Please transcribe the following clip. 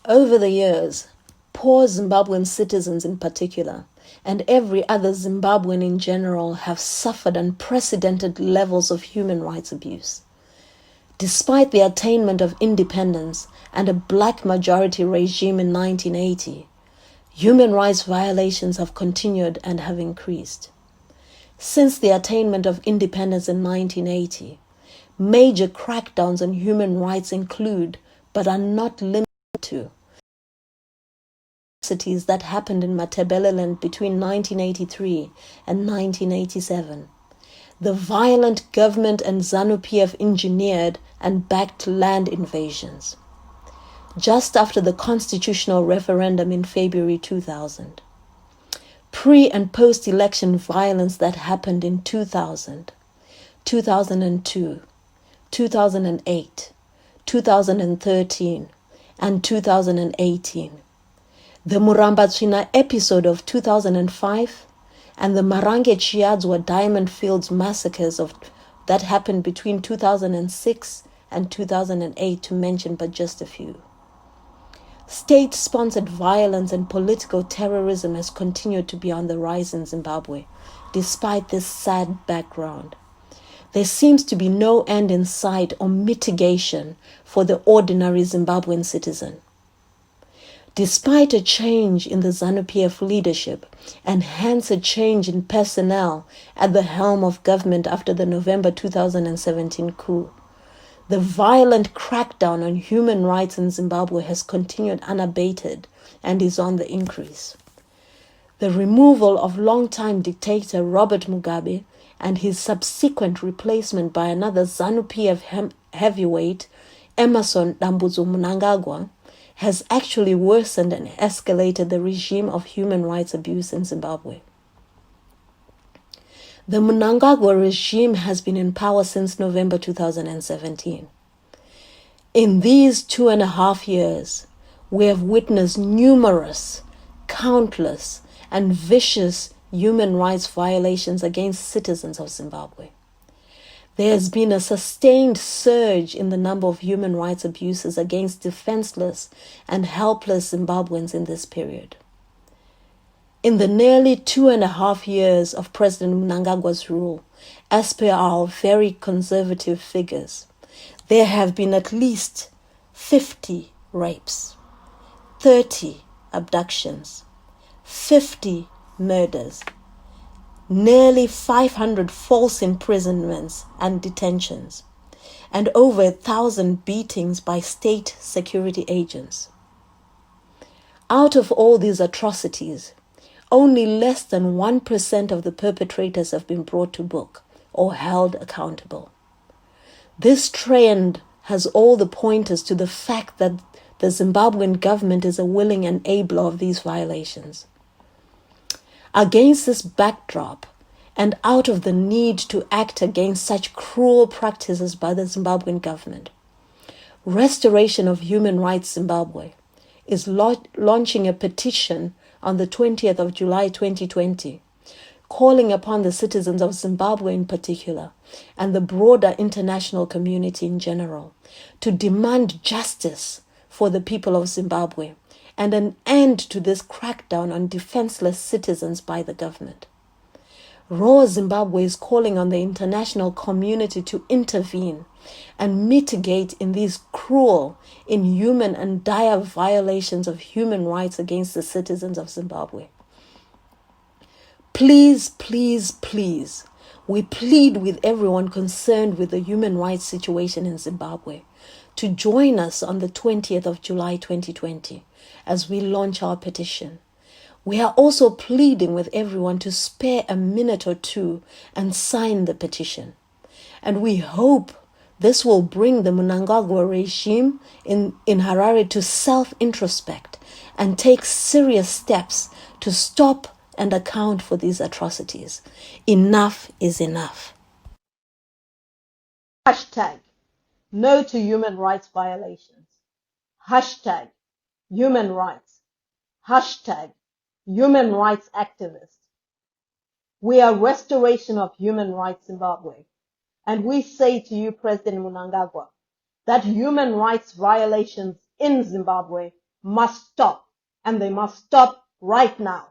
Over the years, poor Zimbabwean citizens in particular, and every other Zimbabwean in general, have suffered unprecedented levels of human rights abuse. Despite the attainment of independence and a black majority regime in 1980, human rights violations have continued and have increased. Since the attainment of independence in 1980, major crackdowns on human rights include, but are not limited to, atrocities that happened in Matabeleland between 1983 and 1987. The violent government and ZANU-PF engineered and backed land invasions. Just after the constitutional referendum in February 2000. Pre- and post-election violence that happened in 2000, 2002, 2008, 2013, and 2018. The Murambatsvina episode of 2005 and the Marange Chiadzwa Diamond Fields massacres that happened between 2006 and 2008, to mention but just a few. State-sponsored violence and political terrorism has continued to be on the rise in Zimbabwe, despite this sad background. There seems to be no end in sight or mitigation for the ordinary Zimbabwean citizen. Despite a change in the ZANU-PF leadership and hence a change in personnel at the helm of government after the November 2017 coup, the violent crackdown on human rights in Zimbabwe has continued unabated and is on the increase. The removal of longtime dictator Robert Mugabe and his subsequent replacement by another ZANU-PF heavyweight, Emmerson Mnangagwa, has actually worsened and escalated the regime of human rights abuse in Zimbabwe. The Mnangagwa regime has been in power since November 2017. In these 2.5 years, we have witnessed numerous, countless, and vicious human rights violations against citizens of Zimbabwe. There has been a sustained surge in the number of human rights abuses against defenseless and helpless Zimbabweans in this period. In the nearly 2.5 years of President Mnangagwa's rule, as per our very conservative figures, there have been at least 50 rapes, 30 abductions, 50 murders, nearly 500 false imprisonments and detentions, and over 1,000 beatings by state security agents. Out of all these atrocities, only less than 1% of the perpetrators have been brought to book or held accountable. This trend has all the pointers to the fact that the Zimbabwean government is a willing enabler of these violations. Against this backdrop, and out of the need to act against such cruel practices by the Zimbabwean government, Restoration of Human Rights Zimbabwe is launching a petition on the 20th of July 2020, calling upon the citizens of Zimbabwe in particular, and the broader international community in general, to demand justice for the people of Zimbabwe and an end to this crackdown on defenseless citizens by the government. ROHR Zimbabwe is calling on the international community to intervene and mitigate in these cruel, inhuman, and dire violations of human rights against the citizens of Zimbabwe. Please, please, please, we plead with everyone concerned with the human rights situation in Zimbabwe to join us on the 20th of July 2020 as we launch our petition. We are also pleading with everyone to spare a minute or two and sign the petition. And we hope this will bring the Mnangagwa regime in Harare to self-introspect and take serious steps to stop and account for these atrocities. Enough is enough. Hashtag no to human rights violations. Hashtag human rights. Hashtag human rights activists. We are Restoration of Human Rights Zimbabwe. And we say to you, President Mnangagwa, that human rights violations in Zimbabwe must stop, and they must stop right now.